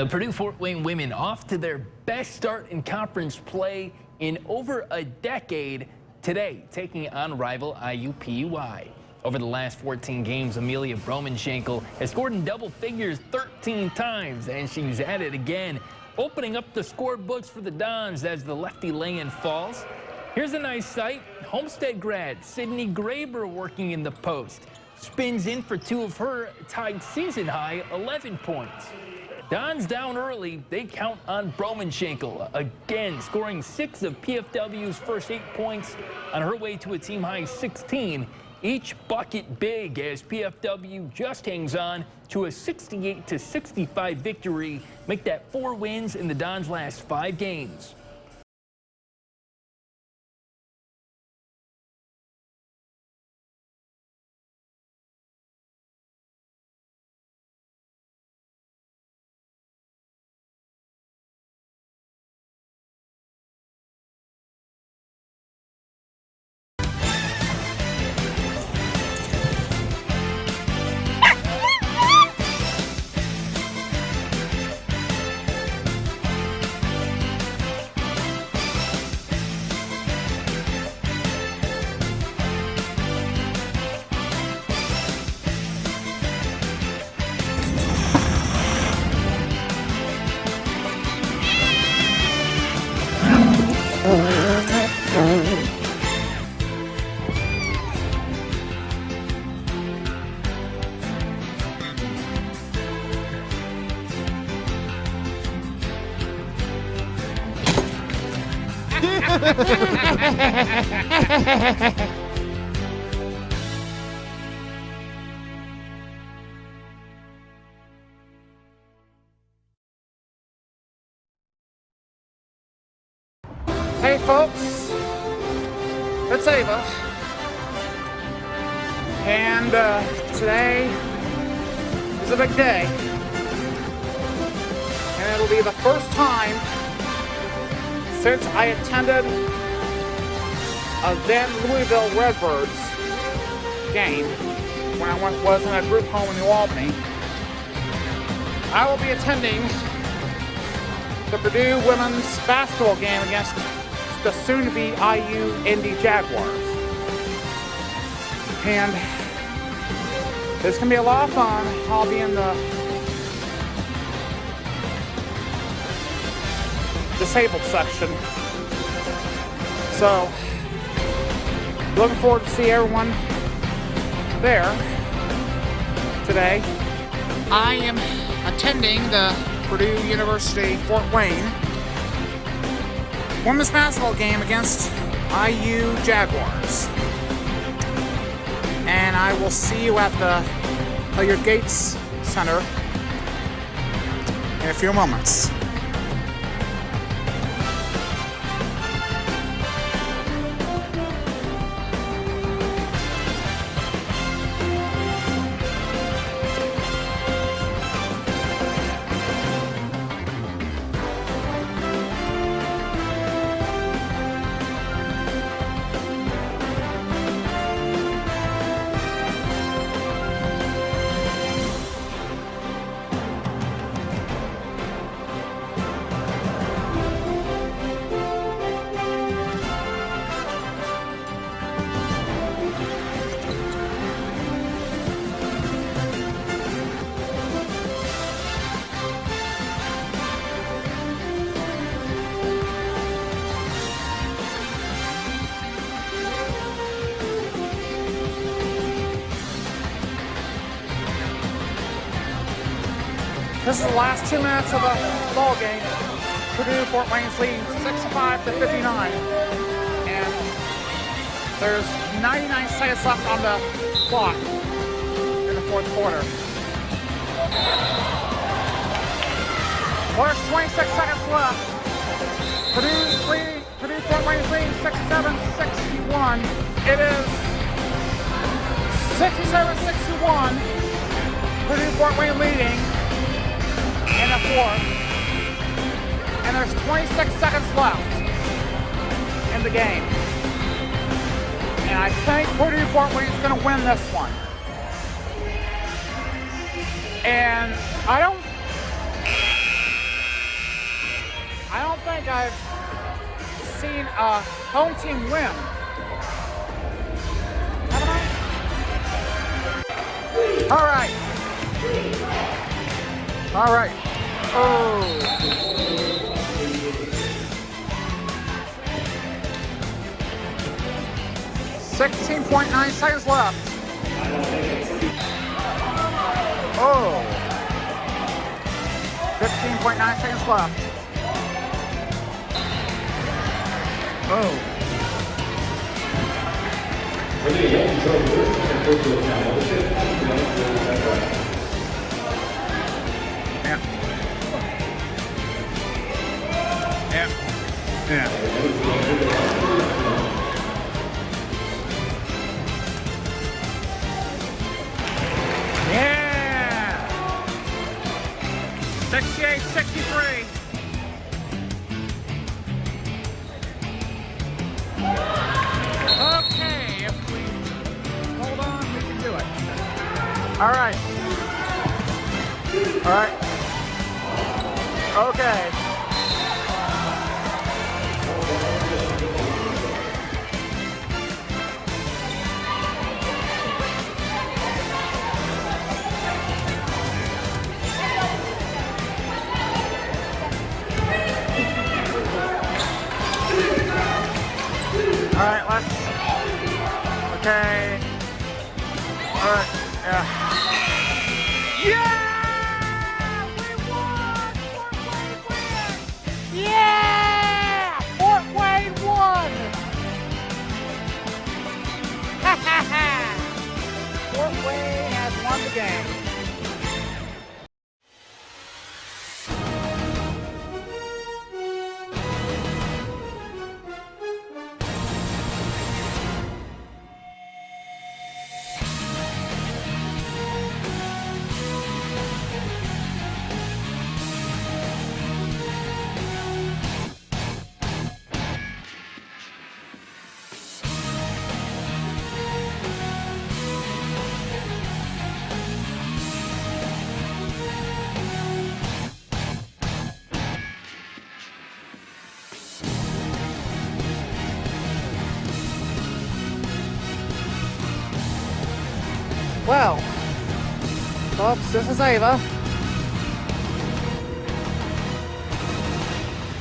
The Purdue-Fort Wayne women off to their best start in conference play in over a decade today, taking on rival IUPUI. Over the last 14 games, Amelia Bromenschenkel has scored in double figures 13 times, and she's at it again, opening up the scorebooks for the Dons as the lefty lay-in falls. Here's a nice sight. Homestead grad Sydney Graber working in the post. Spins in for two of her tied season-high 11 points. Dons down early. They count on Bromenschenkel, again scoring 6 of PFW's first 8 points on her way to a team-high 16. Each bucket big as PFW just hangs on to a 68-65 victory, make that 4 wins in the Dons' last 5 games. Hey folks, it's Ava, and today is a big day, and it'll be the first time since I attended a then Louisville Redbirds game when I was in a group home in New Albany. I will be attending the Purdue women's basketball game against the soon-to-be IU Indy Jaguars. And it's gonna be a lot of fun. I'll be in the disabled section. So, looking forward to see everyone there today. I am attending the Purdue University Fort Wayne women's basketball game against IU Jaguars. And I will see you at the Hilliard Gates Center in a few moments. This is the last 2 minutes of the ball game. Purdue Fort Wayne's leading 65-59. And there's 99 seconds left on the clock in the 4th quarter. Well, there's 26 seconds left. Purdue Fort Wayne's leading 67-61. It is 67-61. Purdue Fort Wayne leading in the 4th, and there's 26 seconds left in the game. And I think Purdue Fort Wayne is going to win this one. And I don't don't think I've seen a home team win. Haven't I? All right. All right. Oh. 16.9 seconds left. Oh. 15.9 seconds left. Oh. Yeah. Yeah. Yeah. Yeah. 68, 63. Okay, if we hold on, we can do it. All right. All right. Okay. All right, let's. Okay. All right. Yeah. Yeah! We won! Fort Wayne wins! Yeah! Fort Wayne won! Ha ha ha! Fort Wayne has won the game. Well, folks, this is Ava.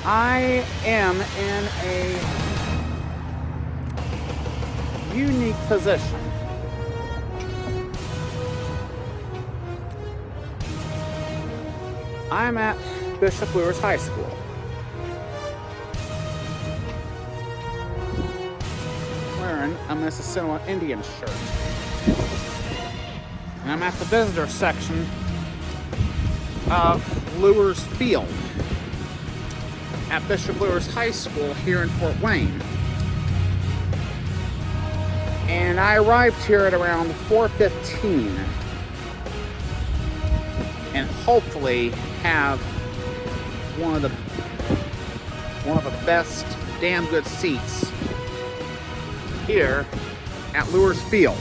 I am in a unique position. I'm at Bishop Luers High School. Wearing a Mississauga Indians shirt. And I'm at the visitor section of Luers Field at Bishop Luers High School here in Fort Wayne. And I arrived here at around 4:15 and hopefully have one of the best damn good seats here at Luers Field.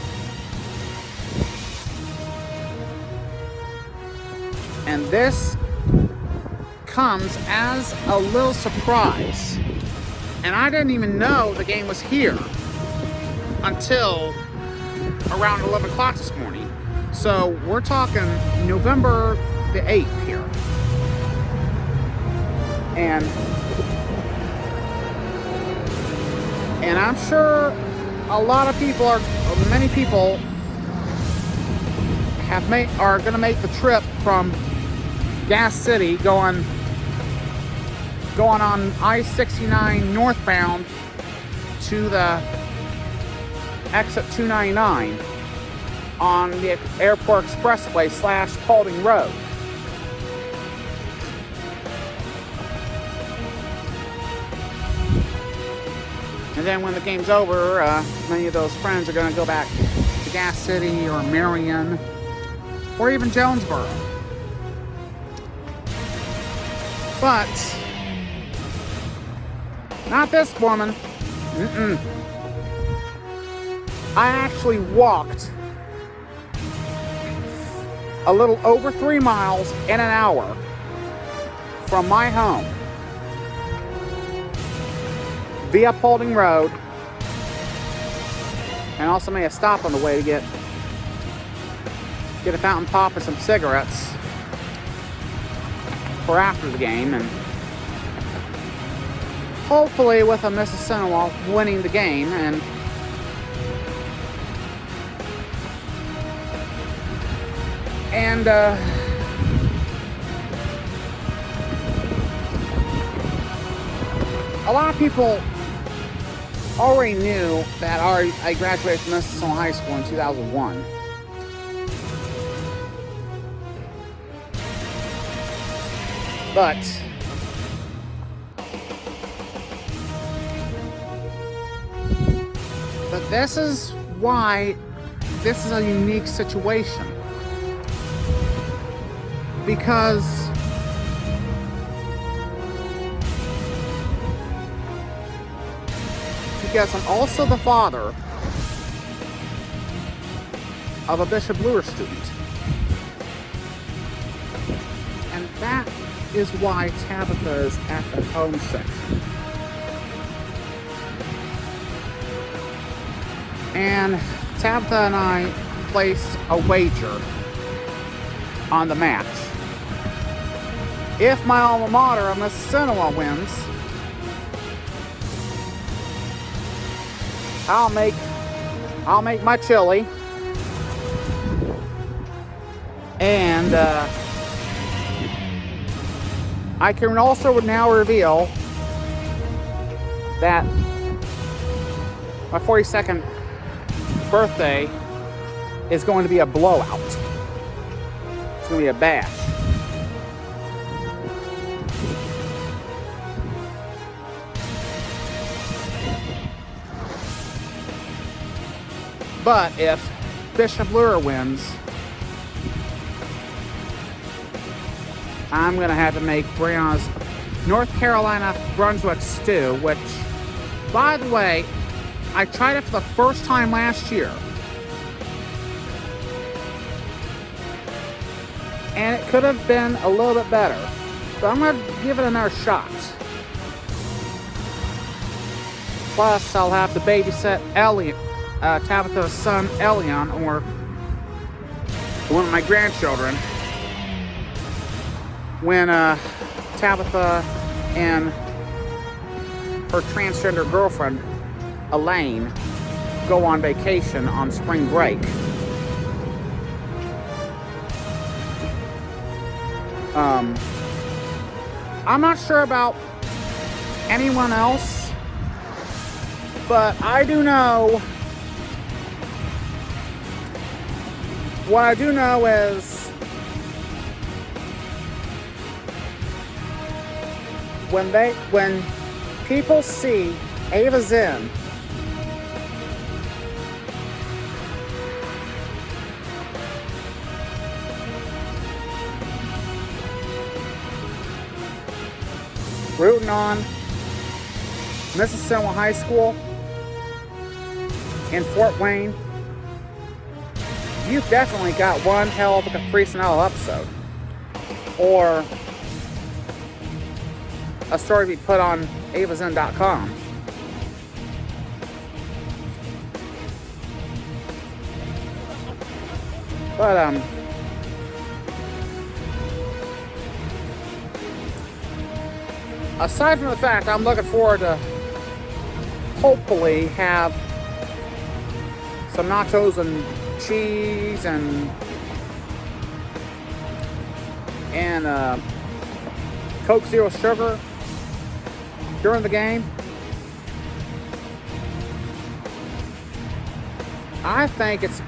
And this comes as a little surprise. And I didn't even know the game was here until around 11 o'clock this morning. So we're talking November the 8th here. And I'm sure many people are going to make the trip from Gas City going on I-69 northbound to the exit 299 on the Airport Expressway / Paulding Road. And then when the game's over, many of those friends are going to go back to Gas City or Marion or even Jonesboro. But not this woman. I actually walked a little over 3 miles in an hour from my home via Paulding Road, and also made a stop on the way to get a fountain pop and some cigarettes for after the game, and hopefully with a Mississinawa winning the game. And a lot of people already knew that I graduated from Mississinawa High School in 2001. But this is why this is a unique situation. Because I'm also the father of a Bishop Luer student. And that is why Tabitha is at the home section. And Tabitha and I placed a wager on the match. If my alma mater of Mississinawa wins, I'll make my chili, and I can also now reveal that my 42nd birthday is going to be a blowout. It's going to be a bash. But if Bishop Luer wins, I'm going to have to make Brianna's North Carolina Brunswick stew, which, by the way, I tried it for the first time last year. And it could have been a little bit better. But I'm going to give it another shot. Plus, I'll have to babysit Tabitha's son, Elion, or one of my grandchildren, when Tabitha and her transgender girlfriend, Elaine, go on vacation on spring break. I'm not sure about anyone else, but I do know. What I do know is when people see Ava Zinn rooting on Mississinawa High School in Fort Wayne, you've definitely got one hell of a Caprice and Owl episode. Or a story to be put on avazin.com. But, aside from the fact I'm looking forward to hopefully have some nachos and cheese and Coke Zero Sugar during the game, I think it's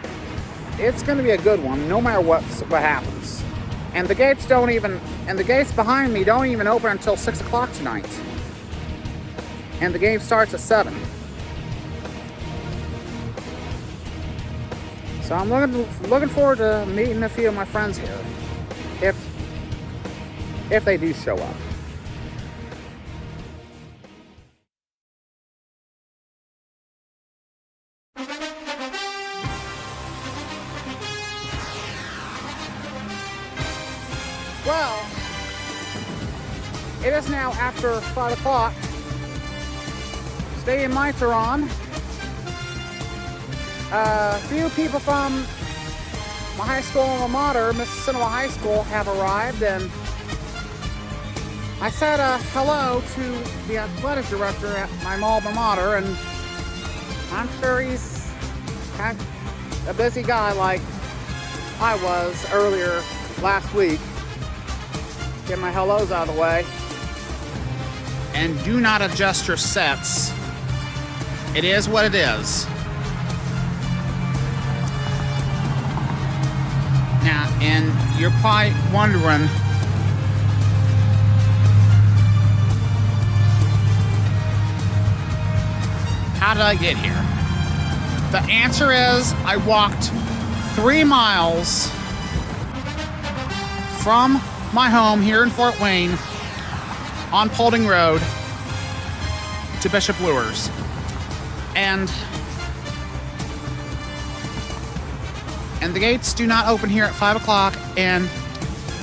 going to be a good one, no matter what happens. And the gates behind me don't even open until 6 o'clock tonight. And the game starts at 7. So I'm looking forward to meeting a few of my friends here, if they do show up. Well, it is now after 5 o'clock, Stadium lights are on. A few people from my high school alma mater, Mississinawa High School, have arrived, and I said hello to the athletic director at my alma mater, and I'm sure he's kind of a busy guy like I was earlier last week. Get my hellos out of the way. And do not adjust your sets. It is what it is. Now, and you're probably wondering, how did I get here? The answer is I walked 3 miles from my home here in Fort Wayne on Paulding Road to Bishop Luers. And the gates do not open here at 5 o'clock, and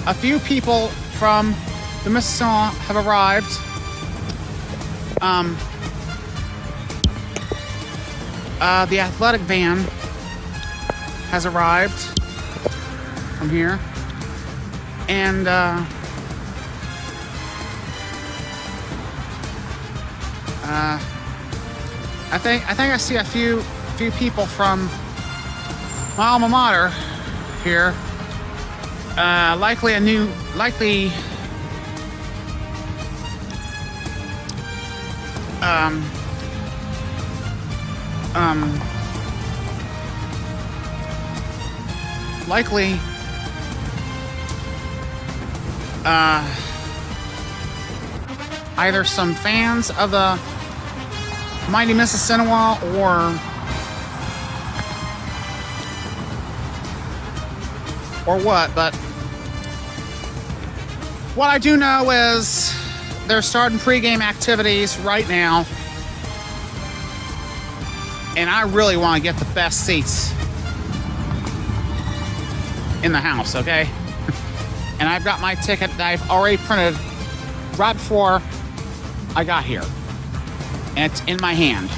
a few people from the Mississinawa have arrived. The athletic van has arrived from here, and I think I see a few people from my alma mater here. Likely either some fans of the mighty Mississinawa or what, but what I do know is they're starting pregame activities right now, and I really want to get the best seats in the house, okay? And I've got my ticket that I've already printed right before I got here, and it's in my hand.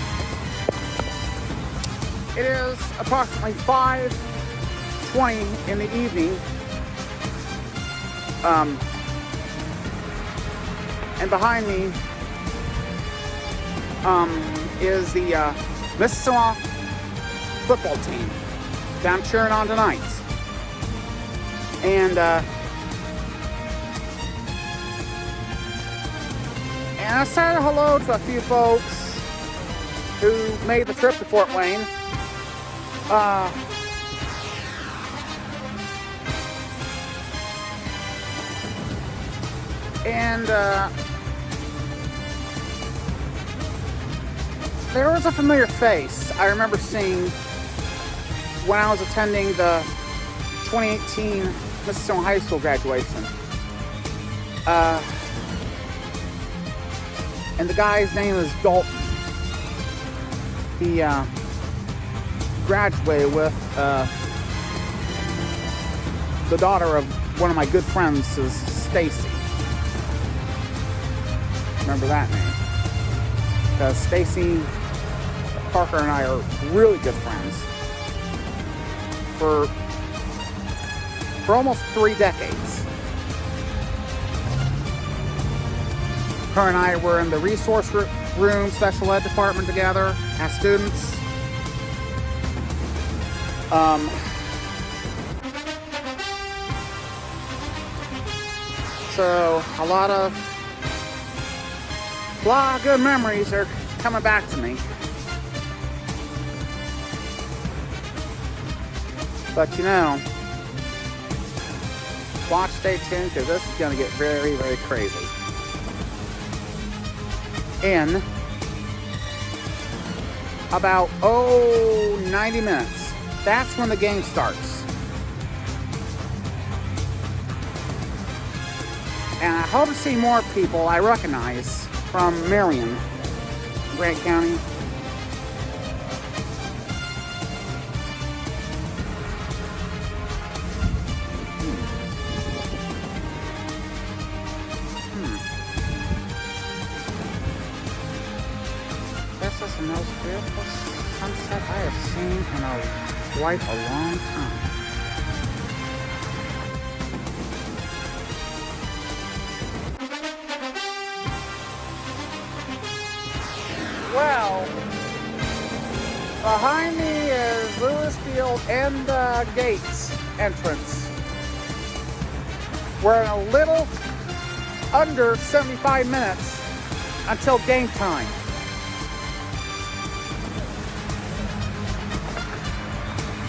It is approximately 5:20 in the evening, and behind me is the Mississinawa football team that I'm cheering on tonight. And I said hello to a few folks who made the trip to Fort Wayne. And there was a familiar face I remember seeing when I was attending the 2018 Mississinawa High School graduation. And the guy's name is Dalton. He graduated with the daughter of one of my good friends, is Stacy. Remember that name? Because Stacy, Parker, and I are really good friends for almost 3 decades. Her and I were in the resource room, special ed department together as students. So a lot of good memories are coming back to me. But you know, watch, stay tuned, because this is going to get very, very crazy. In about 90 minutes, that's when the game starts. And I hope to see more people I recognize from Marion, Grant County. This is the most beautiful sunset I have seen in quite a long time. Well, behind me is Lewis Field and the gates entrance. We're in a little under 75 minutes until game time.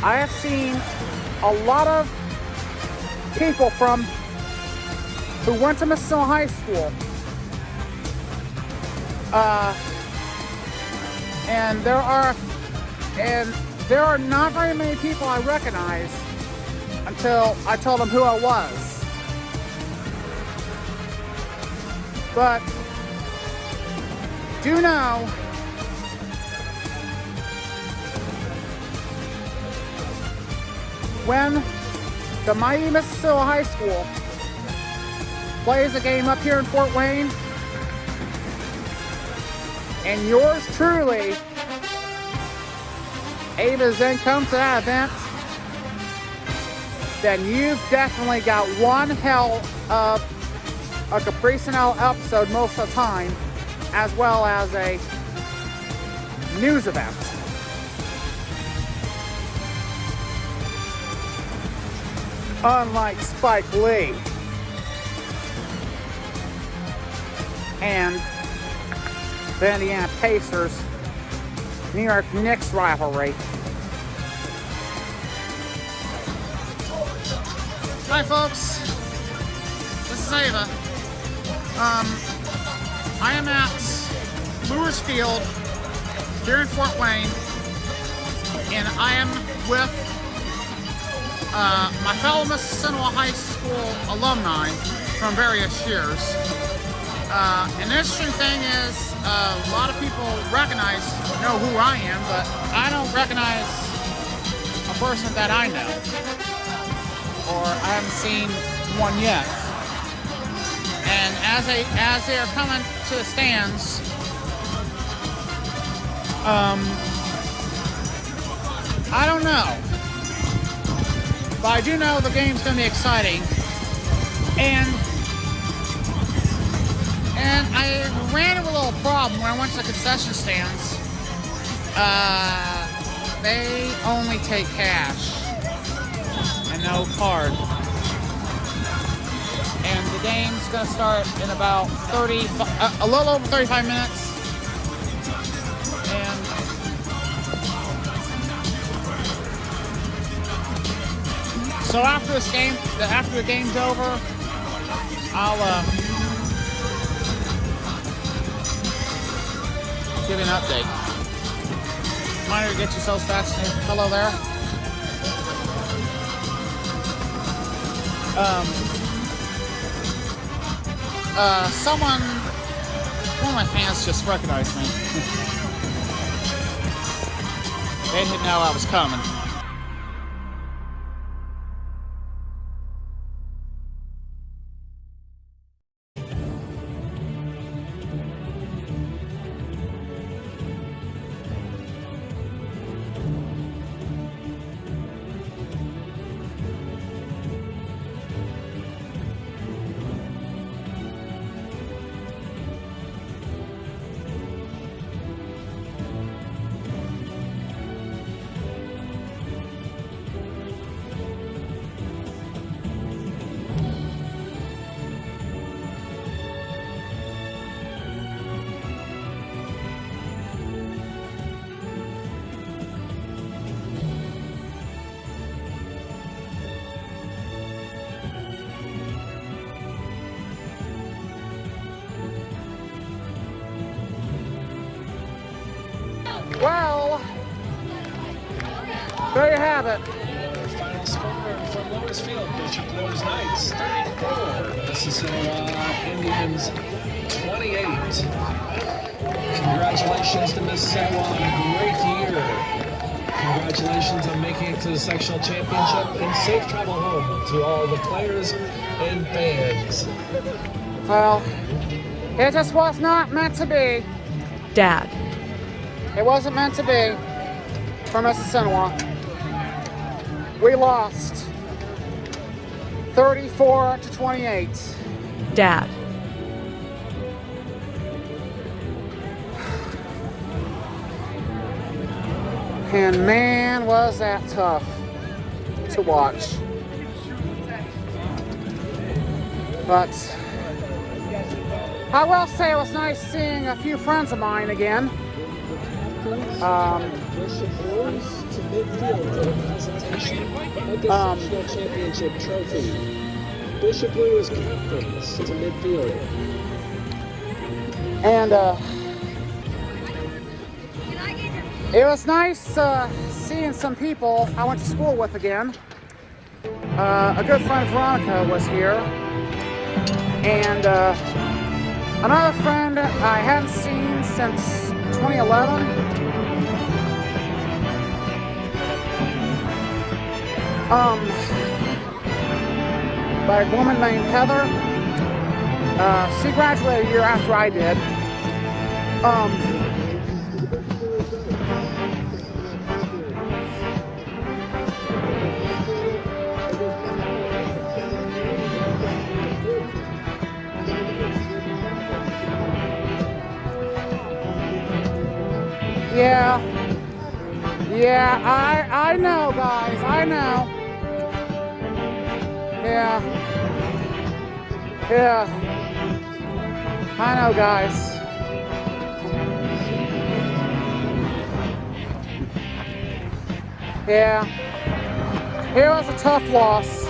I have seen a lot of people who went to Mississauga High School. And there are not very many people I recognize until I told them who I was. But do know when the mighty Mississauga High School plays a game up here in Fort Wayne, and yours truly, Ava Zen, comes to that event, then you've definitely got one hell of a Capri Sun episode most of the time, as well as a news event. Unlike Spike Lee and the Indiana Pacers, New York Knicks rivalry. Hi folks, this is Ava. I am at Lewis Field here in Fort Wayne, and I am with my fellow Mississauga High School alumni from various years. An interesting thing is a lot of people know who I am, but I don't recognize a person that I know, or I haven't seen one yet. And as they are coming to the stands, I don't know, but I do know the game's going to be exciting. And I ran into a little problem when I went to the concession stands. They only take cash and no card. And the game's gonna start in about a little over 35 minutes. And so after the game's over, I'll give you an update. Reminder to get yourselves vaccinated. Hello there. One of my fans just recognized me. They didn't know I was coming. Well, there you have it. Final score from Lewis Field, Bishop Blues Knights 34, Mississauga Indians 28. Congratulations to Mississauga on a great year. Congratulations on making it to the sectional championship, and safe travel home to all the players and fans. Well, it just was not meant to be. Dad, It wasn't meant to be for Mississinewa. We lost 34-28. Dad. And man, was that tough to watch. But I will say it was nice seeing a few friends of mine again. Bishop Blues to midfield for the presentation of the sectional championship trophy. Bishop Blues captains to midfield. And it was nice seeing some people I went to school with again. A good friend, Veronica, was here. And another friend I hadn't seen since 2011. By a woman named Heather. She graduated a year after I did. Yeah, I know, guys, I know. Yeah, I know, guys. Yeah, it was a tough loss.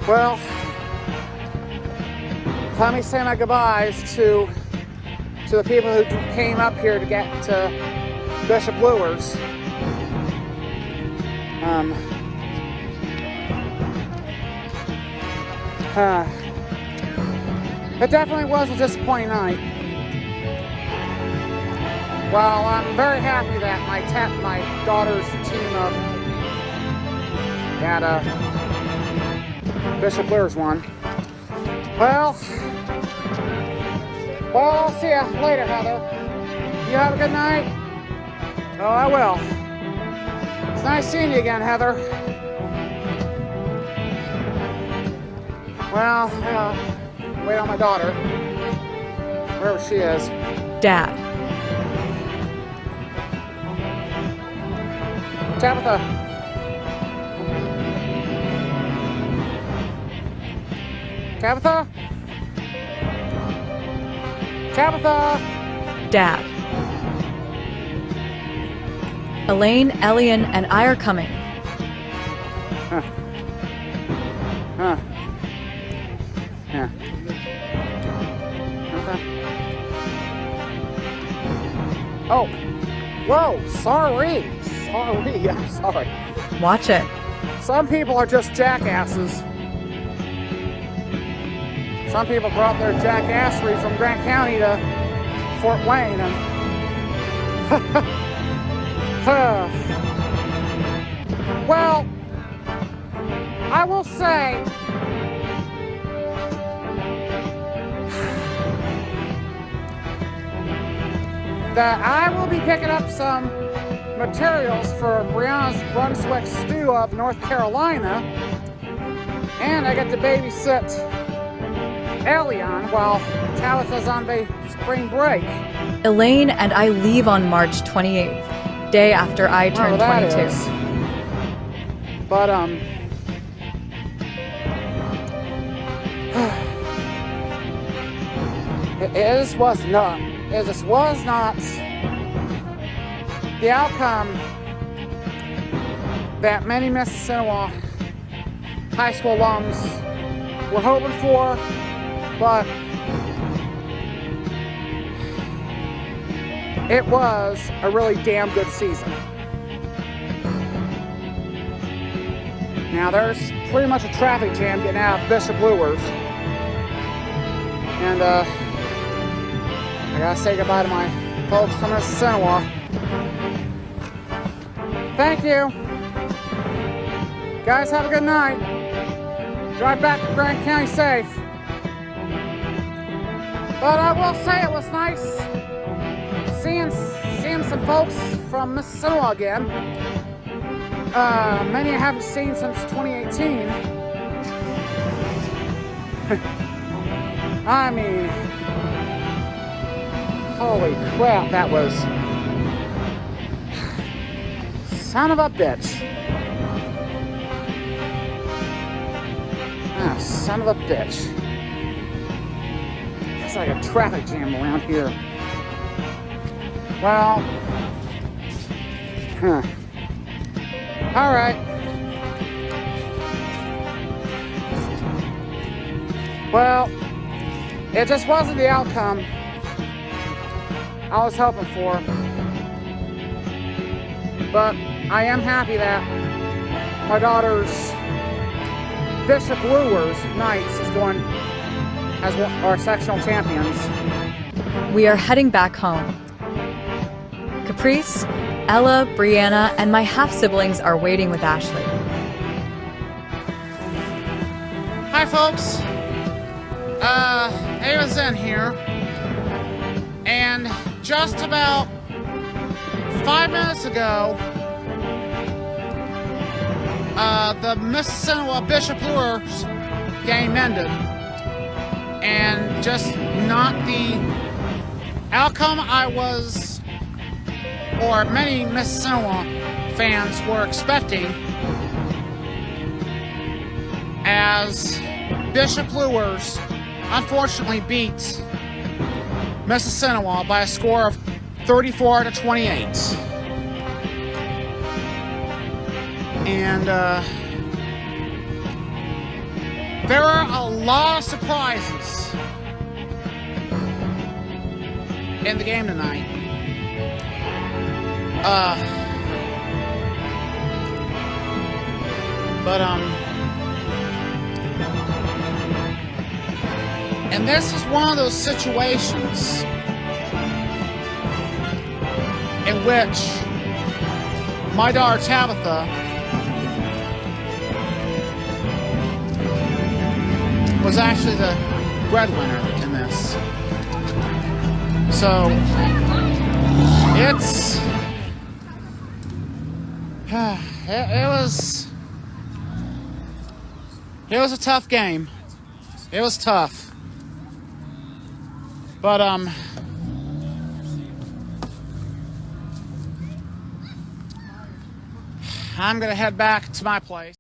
Well, let me say my goodbyes to the people who came up here to get to Bishop Luers. It definitely was a disappointing night. Well, I'm very happy that my daughter's team at Bishop Luers won. Well, I'll see you later, Heather. You have a good night? Oh, I will. It's nice seeing you again, Heather. Well, wait on my daughter, wherever she is. Dad. Tabitha. Tabitha? Tabitha! Dad. Elaine, Elian, and I are coming. Yeah. Okay. Oh. Whoa, sorry. I'm sorry. Watch it. Some people are just jackasses. Some people brought their jackassery from Grant County to Fort Wayne and well, I will say that I will be picking up some materials for Brianna's Brunswick Stew of North Carolina, and I get to babysit Elian while Tabitha's on spring break. Elaine and I leave on March 28th, day after I turn 22. Is. But this was not the outcome that many Mississinewa high school alums were hoping for, but it was a really damn good season. Now there's pretty much a traffic jam getting out of Bishop Luers, and I gotta say goodbye to my folks from Mississinewa. Thank you. Guys, have a good night. Drive back to Grant County safe. But I will say it was nice seeing some folks from Mississippi again. Many I haven't seen since 2018. I mean, holy crap, that was... Son of a bitch. Ah, son of a bitch. It's like a traffic jam around here. Well, all right. Well, it just wasn't the outcome I was hoping for. But I am happy that my daughter's Bishop Luers Knights is going as our sectional champions. We are heading back home. Caprice, Ella, Brianna, and my half-siblings are waiting with Ashley. Hi, folks. Ava Zen here. And just about 5 minutes ago, the Mississippi Bishop Luers game ended. And just not the outcome I was, or many Mississippi fans were expecting, as Bishop Luers unfortunately beat Mississippi by a score of 34-28. And there were a lot of surprises in the game tonight. And this is one of those situations in which my daughter Tabitha was actually the breadwinner in this. So it was a tough game. It was tough. But I'm gonna head back to my place.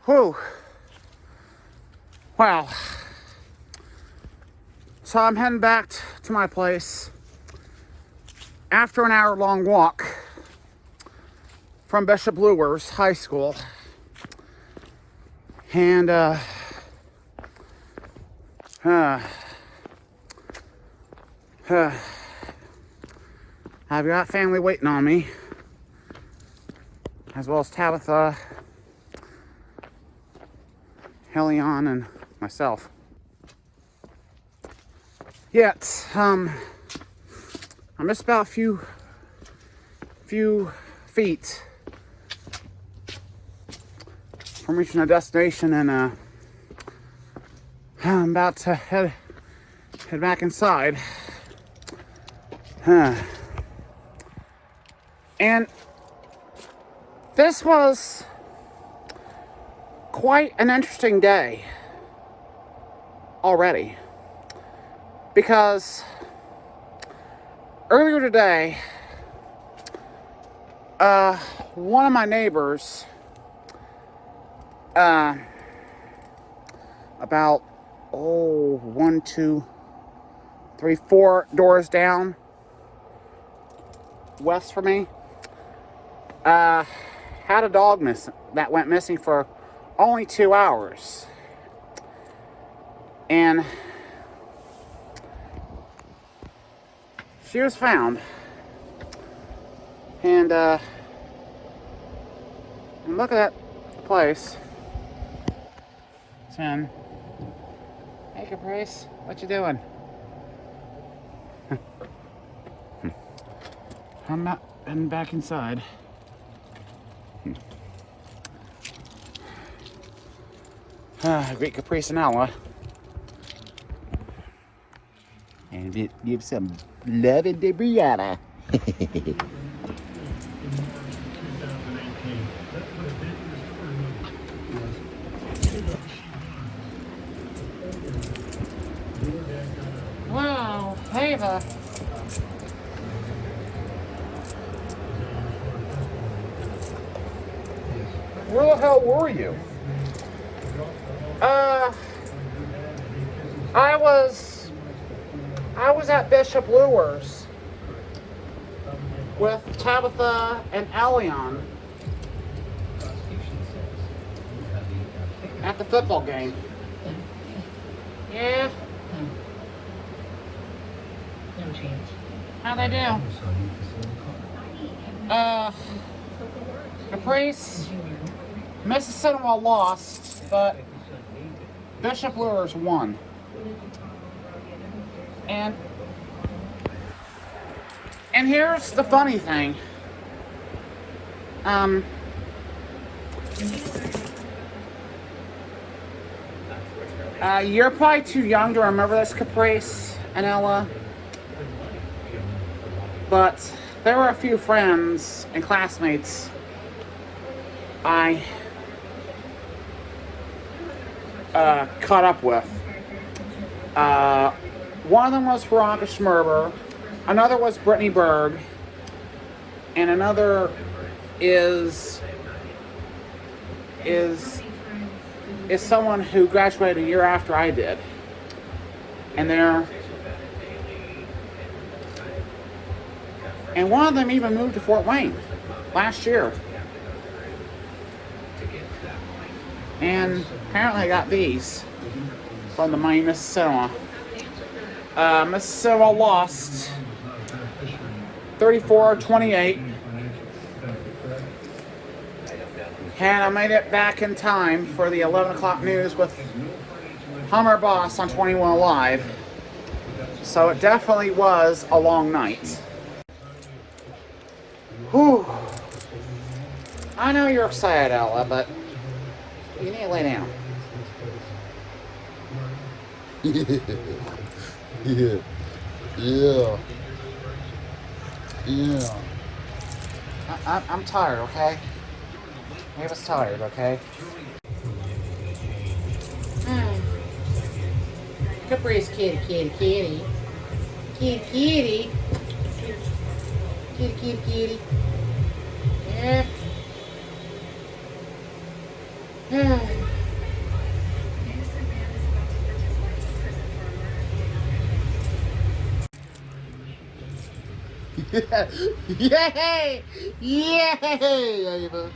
Whew. Wow. So I'm heading back to my place after an hour-long walk from Bishop Luers High School. And I've got family waiting on me, as well as Tabitha, Helion, and myself. Yet, I'm just about a few feet from reaching a destination, and I'm about to head back inside. And this was quite an interesting day already, because earlier today, one of my neighbors, about 1, 2, 3, 4 doors down west from me, had a dog that went missing for only 2 hours. And she was found. And look at that place. Hey, Caprice, what you doing? I'm back inside. Great Caprice and Ella. and give some loving to Brianna. Wow, Ava. Where the hell were you? I was at Bishop Lures with Tabitha and Elion at the football game. Yeah. How'd they do? Caprice, Mississippi lost, but Bishop Lures won. And here's the funny thing. You're probably too young to remember this, Caprice and Ella. But there were a few friends and classmates I caught up with. One of them was Veronica Schmerber, another was Brittany Berg, and another is someone who graduated a year after I did. And one of them even moved to Fort Wayne last year. And apparently I got these from the Miami Mississippi. Mississippi lost 34-28. And I made it back in time for the 11 o'clock news with Hummer Boss on 21 Live. So it definitely was a long night. Whew. I know you're excited, Ella, but you need to lay down. Yeah. I'm tired, okay? Ava's tired, okay? Caprice, kitty. Kitty. Kitty. Yeah. Yay! Ava.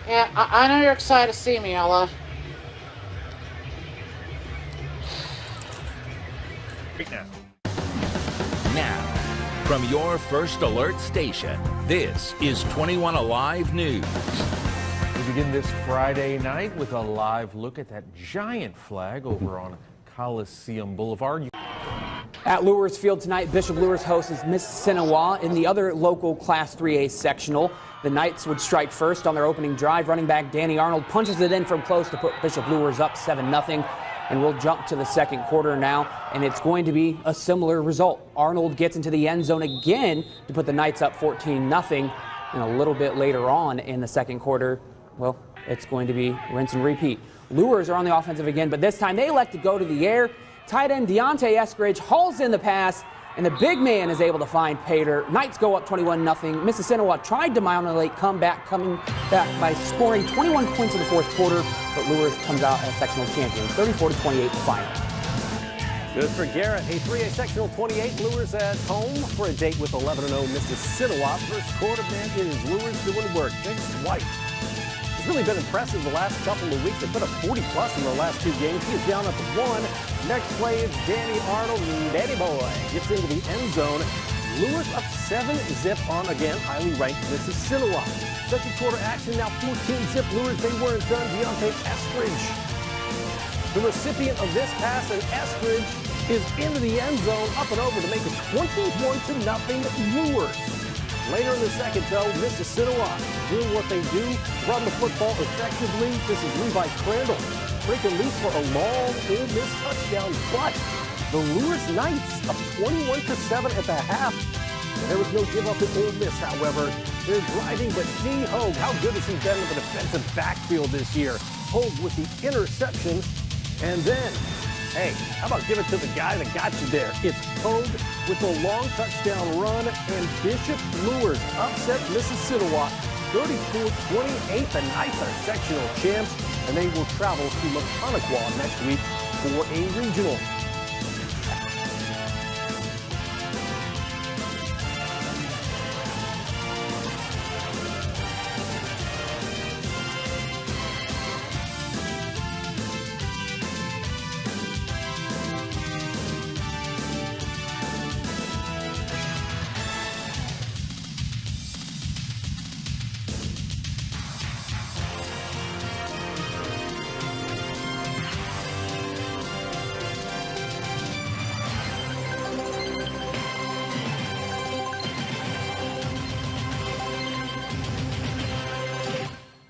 Yeah, I know you're excited to see me, Ella. Now, from your First Alert station, this is 21 Alive News. We begin this Friday night with a live look at that giant flag over on Coliseum Boulevard. At Lures Field tonight, Bishop Lures hosts Mississinawa in the other local Class 3A sectional. The Knights would strike first on their opening drive. Running back Danny Arnold punches it in from close to put Bishop Lures up 7-0. And we'll jump to the second quarter now, and it's going to be a similar result. Arnold gets into the end zone again to put the Knights up 14-0. And a little bit later on in the second quarter, well, it's going to be rinse and repeat. Lures are on the offensive again, but this time they elect to go to the air. Tight end Deontay Eskridge hauls in the pass, and the big man is able to find Pater. Knights go up 21-0. Mississinawa tried to mount a late comeback, coming back by scoring 21 points in the fourth quarter, but Lures comes out as sectional champions, 34-28 final. Good for Garrett. A 3A sectional 28, Lures at home for a date with 11-0 Mississinawa. First quarter, man, it is Lures doing work. James White has really been impressive the last couple of weeks. They put up 40+ in their last two games. He is down at the 1. Next play is Danny Arnold, and Danny Boy gets into the end zone. Lures up 7-0 on, again, highly ranked Mississinawa. Second quarter action, now 14-0 Lures. They weren't done. Deontay Eskridge, the recipient of this pass, and Eskridge is into the end zone, up and over to make it 21-0 Lures. Later in the second, though, Mississinawa doing what they do, run the football effectively. This is Levi Crandall breaking loose for a long Ole Miss touchdown, but The Lures Knights up 21-7 at the half. And there was no give up at Ole Miss, however. They're driving, but G. Hogue, how good has he been in the defensive backfield this year? Hogue with the interception. And then, hey, how about give it to the guy that got you there? It's Hogue with the long touchdown run, and Bishop Lures upset Mississinawa 34-28. The Knights are sectional champs, and they will travel to Maconaquah next week for a regional.